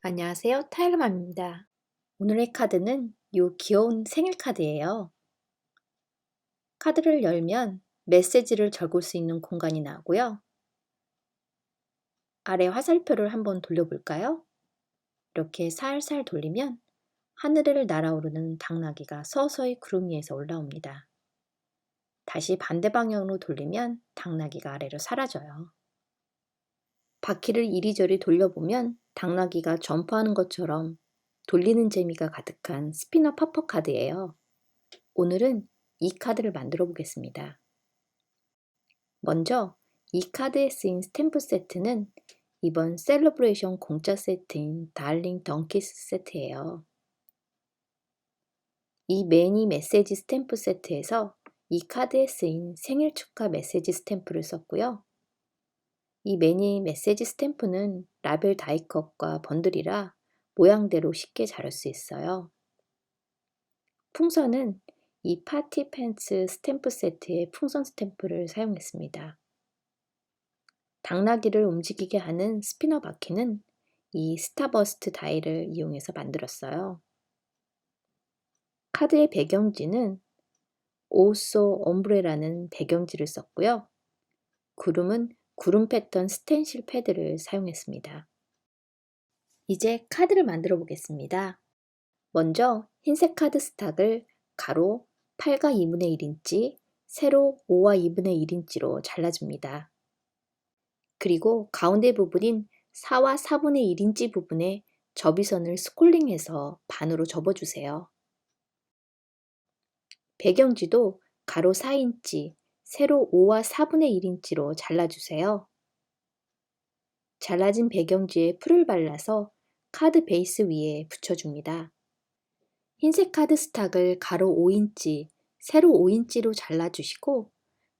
안녕하세요. 타일러맘입니다. 오늘의 카드는 요 귀여운 생일 카드예요. 카드를 열면 메시지를 적을 수 있는 공간이 나오고요. 아래 화살표를 한번 돌려볼까요? 이렇게 살살 돌리면 하늘을 날아오르는 당나귀가 서서히 구름 위에서 올라옵니다. 다시 반대 방향으로 돌리면 당나귀가 아래로 사라져요. 바퀴를 이리저리 돌려보면 당나귀가 점프하는 것처럼 돌리는 재미가 가득한 스피너 퍼퍼 카드예요. 오늘은 이 카드를 만들어 보겠습니다. 먼저 이 카드에 쓰인 스탬프 세트는 이번 셀러브레이션 공짜 세트인 달링 덩키스 세트예요. 이 매니 메시지 스탬프 세트에서 이 카드에 쓰인 생일 축하 메시지 스탬프를 썼고요. 이 매니 메시지 스탬프는 라벨 다이컷과 번들이라 모양대로 쉽게 자를 수 있어요. 풍선은 이 파티 팬츠 스탬프 세트의 풍선 스탬프를 사용했습니다. 당나귀를 움직이게 하는 스피너 바퀴는 이 스타버스트 다이를 이용해서 만들었어요. 카드의 배경지는 오소 엄브레라는 배경지를 썼고요. 구름은 구름 패턴 스텐실 패드를 사용했습니다. 이제 카드를 만들어 보겠습니다. 먼저 흰색 카드 스탁을 가로 8과 2분의 1인치, 세로 5와 2분의 1인치로 잘라줍니다. 그리고 가운데 부분인 4와 4분의 1인치 부분에 접이선을 스콜링해서 반으로 접어주세요. 배경지도 가로 4인치, 세로 5와 4분의 1인치로 잘라주세요. 잘라진 배경지에 풀을 발라서 카드 베이스 위에 붙여줍니다. 흰색 카드 스탁을 가로 5인치, 세로 5인치로 잘라주시고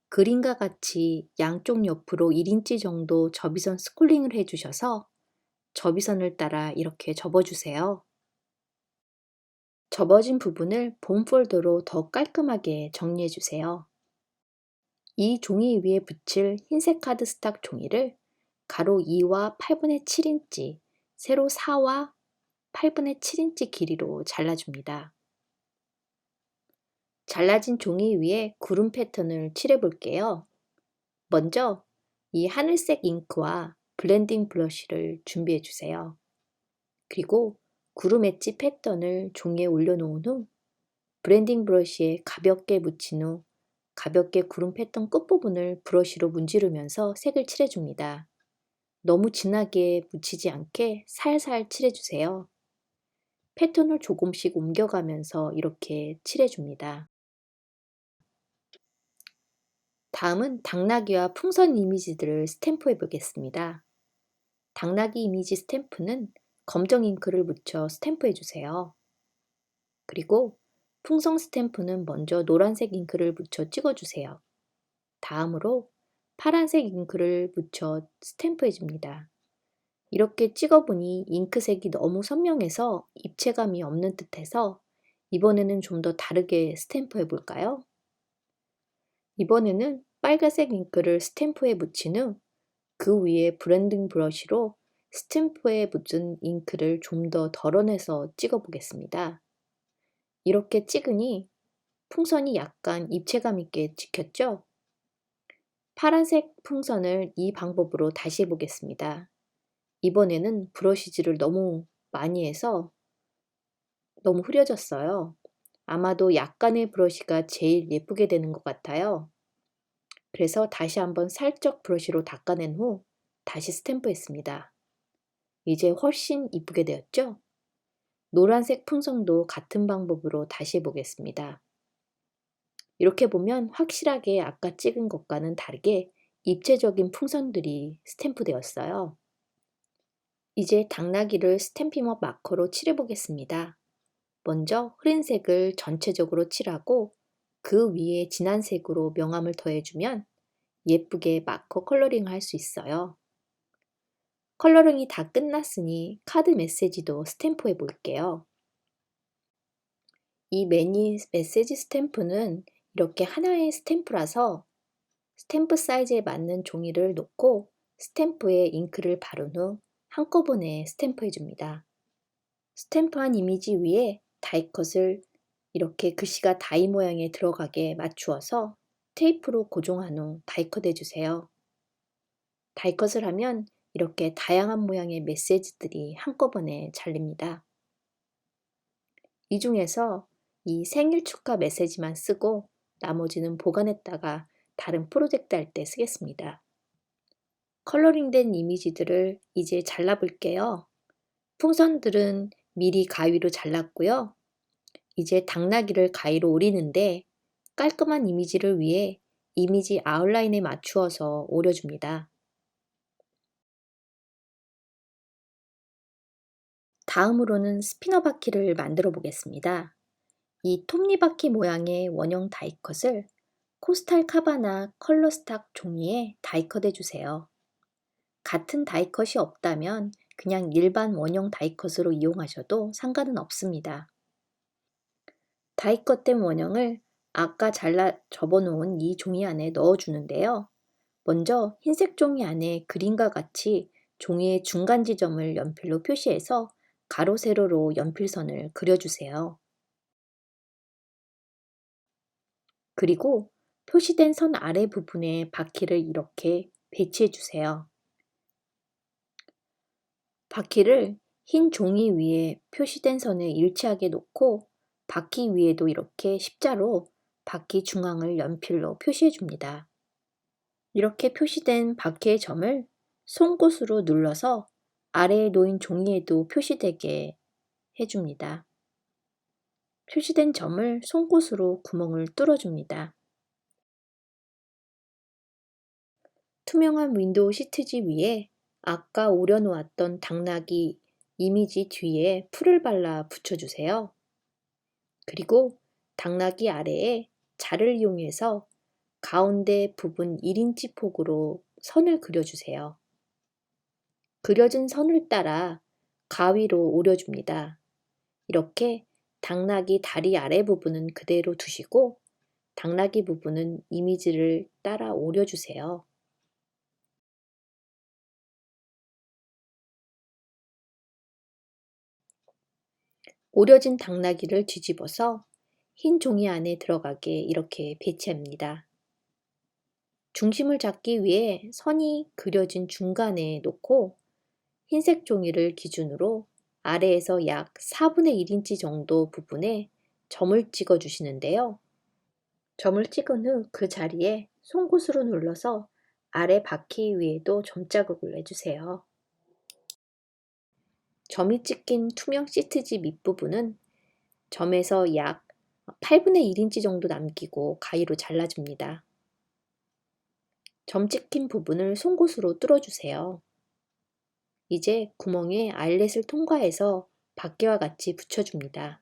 그림과 같이 양쪽 옆으로 1인치 정도 접이선 스콜링을 해주셔서 접이선을 따라 이렇게 접어주세요. 접어진 부분을 본 폴더로 더 깔끔하게 정리해주세요. 이 종이 위에 붙일 흰색 카드 스탁 종이를 가로 2와 8분의 7인치, 세로 4와 8분의 7인치 길이로 잘라줍니다. 잘라진 종이 위에 구름 패턴을 칠해볼게요. 먼저 이 하늘색 잉크와 블렌딩 브러쉬를 준비해주세요. 그리고 구름 엣지 패턴을 종이에 올려놓은 후 브랜딩 브러쉬에 가볍게 묻힌 후 가볍게 구름 패턴 끝부분을 브러쉬로 문지르면서 색을 칠해줍니다. 너무 진하게 묻히지 않게 살살 칠해주세요. 패턴을 조금씩 옮겨가면서 이렇게 칠해줍니다. 다음은 당나귀와 풍선 이미지들을 스탬프해 보겠습니다. 당나귀 이미지 스탬프는 검정 잉크를 묻혀 스탬프해 주세요. 그리고 풍선 스탬프는 먼저 노란색 잉크를 묻혀 찍어주세요. 다음으로 파란색 잉크를 묻혀 스탬프해 줍니다. 이렇게 찍어보니 잉크색이 너무 선명해서 입체감이 없는 듯해서 이번에는 좀 더 다르게 스탬프해 볼까요? 이번에는 빨간색 잉크를 스탬프에 묻힌 후 그 위에 브랜딩 브러쉬로 스탬프에 묻은 잉크를 좀 더 덜어내서 찍어 보겠습니다. 이렇게 찍으니 풍선이 약간 입체감 있게 찍혔죠? 파란색 풍선을 이 방법으로 다시 해보겠습니다. 이번에는 브러쉬질을 너무 많이 해서 너무 흐려졌어요. 아마도 약간의 브러쉬가 제일 예쁘게 되는 것 같아요. 그래서 다시 한번 살짝 브러쉬로 닦아낸 후 다시 스탬프했습니다. 이제 훨씬 이쁘게 되었죠? 노란색 풍선도 같은 방법으로 다시 해보겠습니다. 이렇게 보면 확실하게 아까 찍은 것과는 다르게 입체적인 풍선들이 스탬프 되었어요. 이제 당나귀를 스탬핑업 마커로 칠해보겠습니다. 먼저 흐린 색을 전체적으로 칠하고 그 위에 진한 색으로 명암을 더해주면 예쁘게 마커 컬러링을 할 수 있어요. 컬러링이 다 끝났으니 카드 메시지도 스탬프해 볼게요. 이 매니 메시지 스탬프는 이렇게 하나의 스탬프라서 스탬프 사이즈에 맞는 종이를 놓고 스탬프에 잉크를 바른 후 한꺼번에 스탬프해 줍니다. 스탬프한 이미지 위에 다이컷을 이렇게 글씨가 다이 모양에 들어가게 맞추어서 테이프로 고정한 후 다이컷 해주세요. 다이컷을 하면 이렇게 다양한 모양의 메시지들이 한꺼번에 잘립니다. 이 중에서 이 생일 축하 메시지만 쓰고 나머지는 보관했다가 다른 프로젝트 할 때 쓰겠습니다. 컬러링된 이미지들을 이제 잘라볼게요. 풍선들은 미리 가위로 잘랐고요. 이제 당나귀를 가위로 오리는데 깔끔한 이미지를 위해 이미지 아웃라인에 맞추어서 오려줍니다. 다음으로는 스피너 바퀴를 만들어 보겠습니다. 이 톱니바퀴 모양의 원형 다이컷을 코스탈 카바나 컬러스탁 종이에 다이컷 해주세요. 같은 다이컷이 없다면 그냥 일반 원형 다이컷으로 이용하셔도 상관은 없습니다. 다이컷된 원형을 아까 잘라 접어놓은 이 종이 안에 넣어주는데요. 먼저 흰색 종이 안에 그림과 같이 종이의 중간 지점을 연필로 표시해서 가로 세로로 연필선을 그려주세요. 그리고 표시된 선 아래 부분에 바퀴를 이렇게 배치해 주세요. 바퀴를 흰 종이 위에 표시된 선에 일치하게 놓고 바퀴 위에도 이렇게 십자로 바퀴 중앙을 연필로 표시해 줍니다. 이렇게 표시된 바퀴의 점을 송곳으로 눌러서 아래에 놓인 종이에도 표시되게 해줍니다. 표시된 점을 송곳으로 구멍을 뚫어줍니다. 투명한 윈도우 시트지 위에 아까 오려놓았던 당나귀 이미지 뒤에 풀을 발라 붙여주세요. 그리고 당나귀 아래에 자를 이용해서 가운데 부분 1인치 폭으로 선을 그려주세요. 그려진 선을 따라 가위로 오려줍니다. 이렇게 당나귀 다리 아래 부분은 그대로 두시고 당나귀 부분은 이미지를 따라 오려주세요. 오려진 당나귀를 뒤집어서 흰 종이 안에 들어가게 이렇게 배치합니다. 중심을 잡기 위해 선이 그려진 중간에 놓고 흰색 종이를 기준으로 아래에서 약 4분의 1인치 정도 부분에 점을 찍어 주시는데요. 점을 찍은 후 그 자리에 송곳으로 눌러서 아래 바퀴 위에도 점자국을 내주세요. 점이 찍힌 투명 시트지 밑부분은 점에서 약 8분의 1인치 정도 남기고 가위로 잘라줍니다. 점 찍힌 부분을 송곳으로 뚫어주세요. 이제 구멍에 아일렛을 통과해서 바퀴와 같이 붙여줍니다.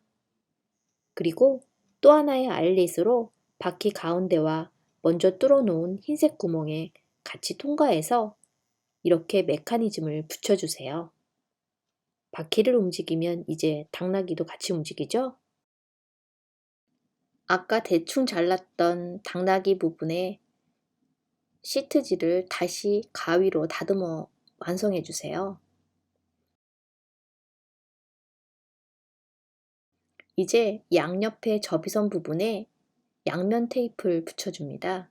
그리고 또 하나의 아일렛으로 바퀴 가운데와 먼저 뚫어놓은 흰색 구멍에 같이 통과해서 이렇게 메커니즘을 붙여주세요. 바퀴를 움직이면 이제 당나귀도 같이 움직이죠? 아까 대충 잘랐던 당나귀 부분에 시트지를 다시 가위로 다듬어 완성해 주세요. 이제 양옆에 접이선 부분에 양면 테이프를 붙여줍니다.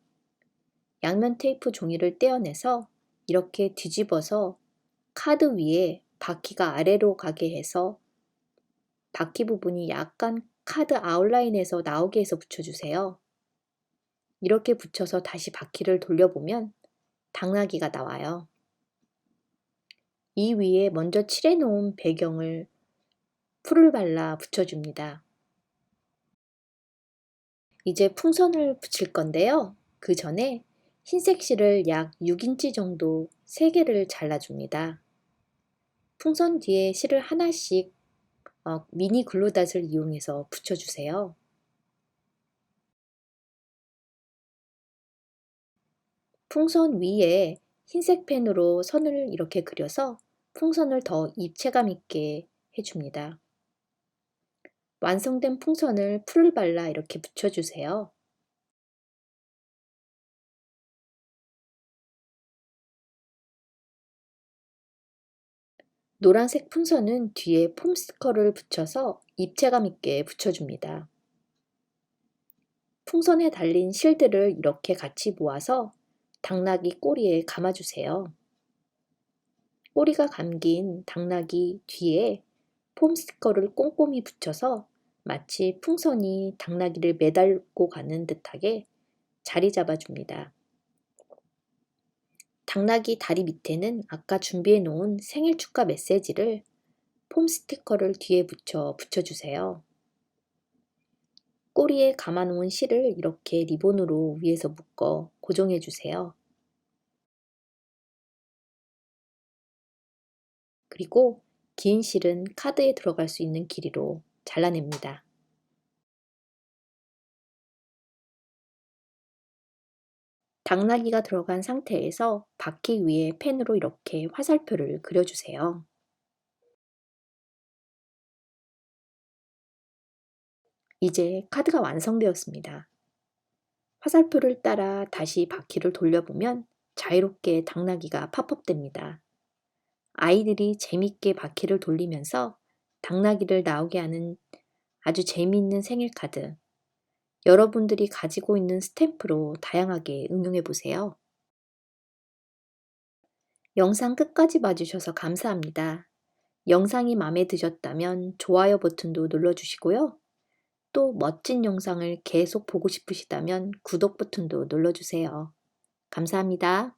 양면 테이프 종이를 떼어내서 이렇게 뒤집어서 카드 위에 바퀴가 아래로 가게 해서 바퀴 부분이 약간 카드 아웃라인에서 나오게 해서 붙여주세요. 이렇게 붙여서 다시 바퀴를 돌려보면 당나귀가 나와요. 이 위에 먼저 칠해놓은 배경을 풀을 발라 붙여줍니다. 이제 풍선을 붙일 건데요. 그 전에 흰색 실을 약 6인치 정도 3개를 잘라줍니다. 풍선 뒤에 실을 하나씩 미니 글루닷을 이용해서 붙여주세요. 풍선 위에 흰색 펜으로 선을 이렇게 그려서 풍선을 더 입체감 있게 해줍니다. 완성된 풍선을 풀을 발라 이렇게 붙여주세요. 노란색 풍선은 뒤에 폼 스티커를 붙여서 입체감 있게 붙여줍니다. 풍선에 달린 실들을 이렇게 같이 모아서 당나귀 꼬리에 감아주세요. 꼬리가 감긴 당나귀 뒤에 폼 스티커를 꼼꼼히 붙여서 마치 풍선이 당나귀를 매달고 가는 듯하게 자리 잡아줍니다. 당나귀 다리 밑에는 아까 준비해 놓은 생일 축하 메시지를 폼 스티커를 뒤에 붙여주세요. 꼬리에 감아놓은 실을 이렇게 리본으로 위에서 묶어 고정해주세요. 그리고 긴 실은 카드에 들어갈 수 있는 길이로 잘라냅니다. 당나귀가 들어간 상태에서 바퀴 위에 펜으로 이렇게 화살표를 그려주세요. 이제 카드가 완성되었습니다. 화살표를 따라 다시 바퀴를 돌려보면 자유롭게 당나귀가 팝업됩니다. 아이들이 재밌게 바퀴를 돌리면서 당나귀를 나오게 하는 아주 재미있는 생일 카드. 여러분들이 가지고 있는 스탬프로 다양하게 응용해 보세요. 영상 끝까지 봐주셔서 감사합니다. 영상이 마음에 드셨다면 좋아요 버튼도 눌러주시고요. 또 멋진 영상을 계속 보고 싶으시다면 구독 버튼도 눌러주세요. 감사합니다.